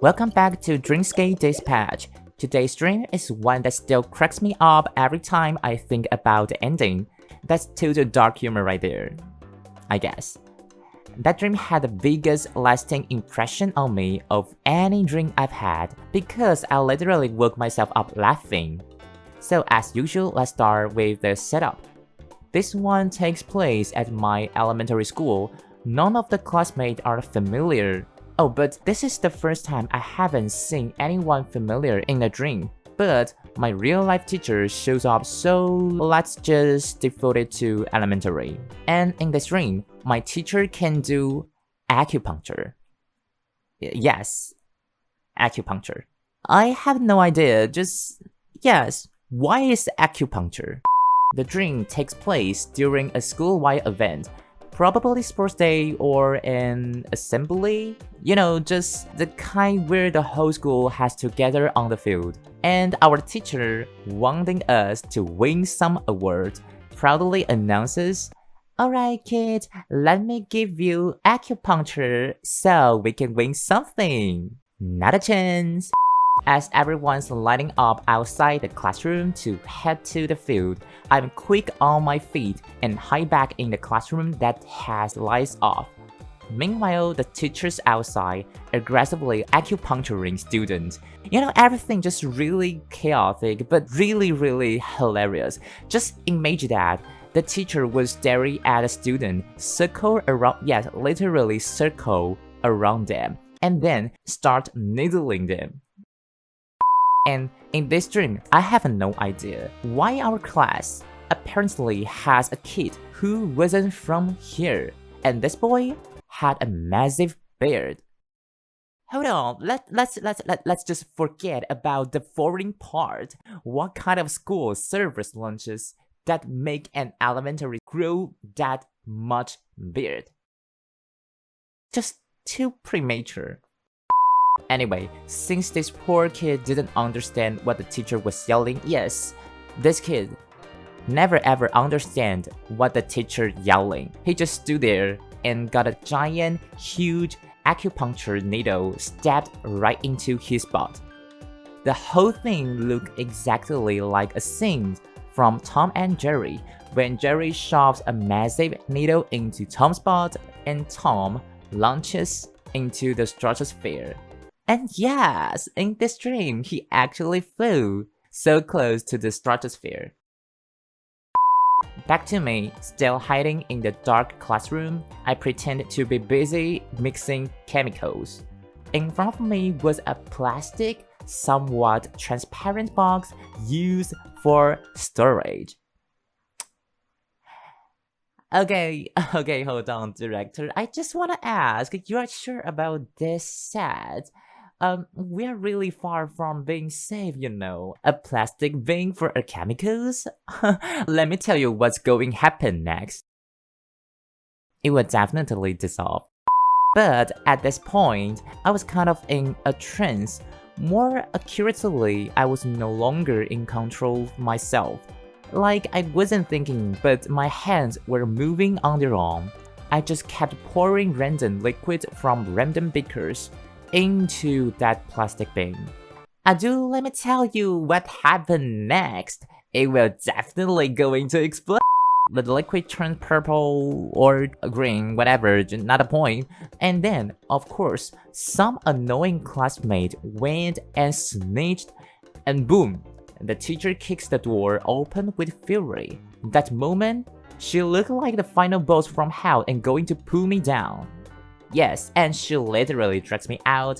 Welcome back to Dreamscape Dispatch. Today's dream is one that still cracks me up every time I think about the ending. That's total dark humor right there, I guess. That dream had the biggest lasting impression on me of any dream I've had because I literally woke myself up laughing. So as usual, let's start with the setup. This one takes place at my elementary school. None of the classmates are familiar. Oh, but this is the first time I haven't seen anyone familiar in a dream. But my real-life teacher shows up, so let's just devote it to elementary. And in this dream, my teacher can do acupuncture. Yes, acupuncture. I have no idea, yes, why is acupuncture? The dream takes place during a school-wide event. Probably sports day or an assembly. You know, just the kind where the whole school has to gather on the field. And our teacher, wanting us to win some award, proudly announces, "Alright kids, let me give you acupuncture so we can win something." Not a chance. As everyone's lining up outside the classroom to head to the field, I'm quick on my feet and hide back in the classroom that has lights off. Meanwhile, the teacher's outside, aggressively acupuncturing students. You know, everything just really chaotic, but really hilarious. Just imagine that. The teacher was staring at a student, circle around, yes, literally circle around them, and then start needling them. And in this dream, I have no idea why our class apparently has a kid who wasn't from here, and this boy had a massive beard. Hold on, let's just forget about the foreign part. What kind of school serves lunches that make an elementary grow that much beard? Just too premature. Anyway, since this poor kid didn't understand what the teacher was yelling, yes, this kid never ever understand what the teacher yelling. He just stood there and got a giant, huge acupuncture needle stabbed right into his spot. The whole thing looked exactly like a scene from Tom and Jerry, when Jerry shoves a massive needle into Tom's spot and Tom launches into the stratosphere. And yes, in this dream, he actually flew so close to the stratosphere. Back to me, still hiding in the dark classroom, I pretended to be busy mixing chemicals. In front of me was a plastic, somewhat transparent box used for storage. Okay, hold on, director. I just want to ask, you are sure about this set? We're really far from being safe, you know. A plastic bin for our chemicals? Let me tell you what's going to happen next. It will definitely dissolve. But at this point, I was kind of in a trance. More accurately, I was no longer in control of myself. Like I wasn't thinking, but my hands were moving on their own. I just kept pouring random liquid from random beakers into that plastic bin. Let me tell you what happened next. It will definitely going to explode. The liquid turned purple or green, whatever, not a point. And then, of course, some annoying classmate went and snitched, and boom, the teacher kicks the door open with fury. That moment, she looked like the final boss from hell and going to pull me down. Yes, and she literally drags me out.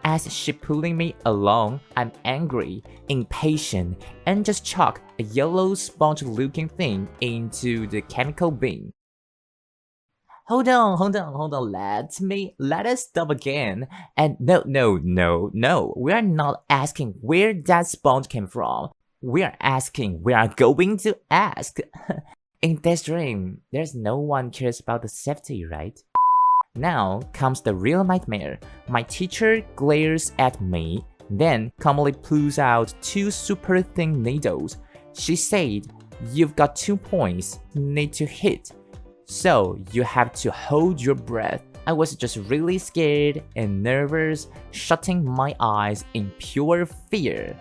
As she pulling me along, I'm angry, impatient, and just chuck a yellow sponge-looking thing into the chemical bin. Hold on, let us stop again. And no, we are not asking where that sponge came from. We are going to ask. In this dream, there's no one cares about the safety, right? Now comes the real nightmare. My teacher glares at me, then calmly pulls out 2 super thin needles. She said, "You've got 2 points, need to hit. So you have to hold your breath." I was just really scared and nervous, shutting my eyes in pure fear.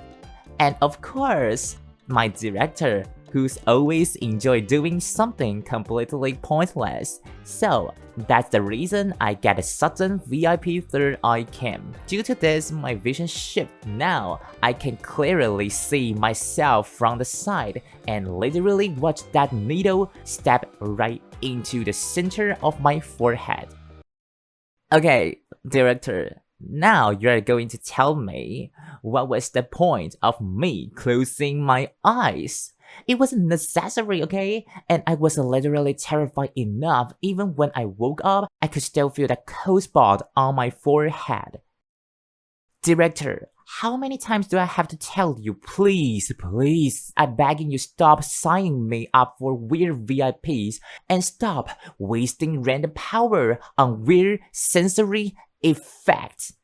And of course, my director, who's always enjoyed doing something completely pointless. So that's the reason I get a sudden VIP third eye cam. Due to this, my vision shift. Now I can clearly see myself from the side and literally watch that needle step right into the center of my forehead. Okay, director, now you're going to tell me what was the point of me closing my eyes? It wasn't necessary, okay? And I was literally terrified enough. Even when I woke up, I could still feel that cold spot on my forehead. Director, how many times do I have to tell you? Please, I'm begging you, stop signing me up for weird VIPs and stop wasting random power on weird sensory effects.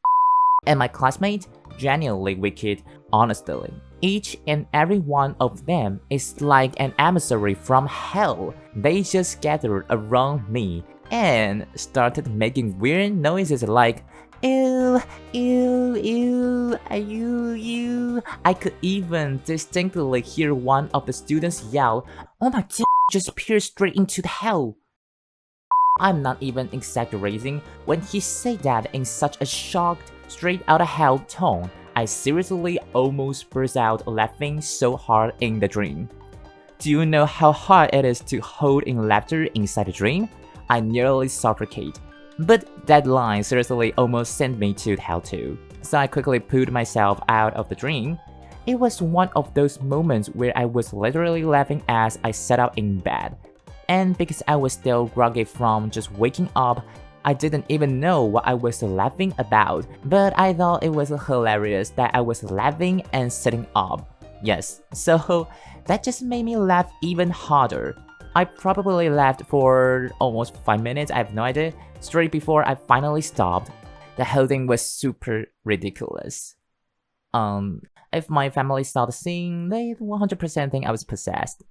And my classmate, genuinely wicked, honestly. Each and every one of them is like an emissary from hell. They just gathered around me and started making weird noises like ew, ew, ew, ew. I could even distinctly hear one of the students yell, "Oh my god, just peer straight into the hell." I'm not even exaggerating when he said that in such a shocked, straight out of hell tone. I seriously almost burst out laughing so hard in the dream. Do you know how hard it is to hold in laughter inside a dream? I nearly suffocate. But that line seriously almost sent me to hell too. So I quickly pulled myself out of the dream. It was one of those moments where I was literally laughing as I sat up in bed. And because I was still groggy from just waking up, I didn't even know what I was laughing about, but I thought it was hilarious that I was laughing and sitting up. Yes, so that just made me laugh even harder. I probably laughed for almost 5 minutes, I have no idea, straight before I finally stopped. The whole thing was super ridiculous. If my family saw the scene, they'd 100% think I was possessed.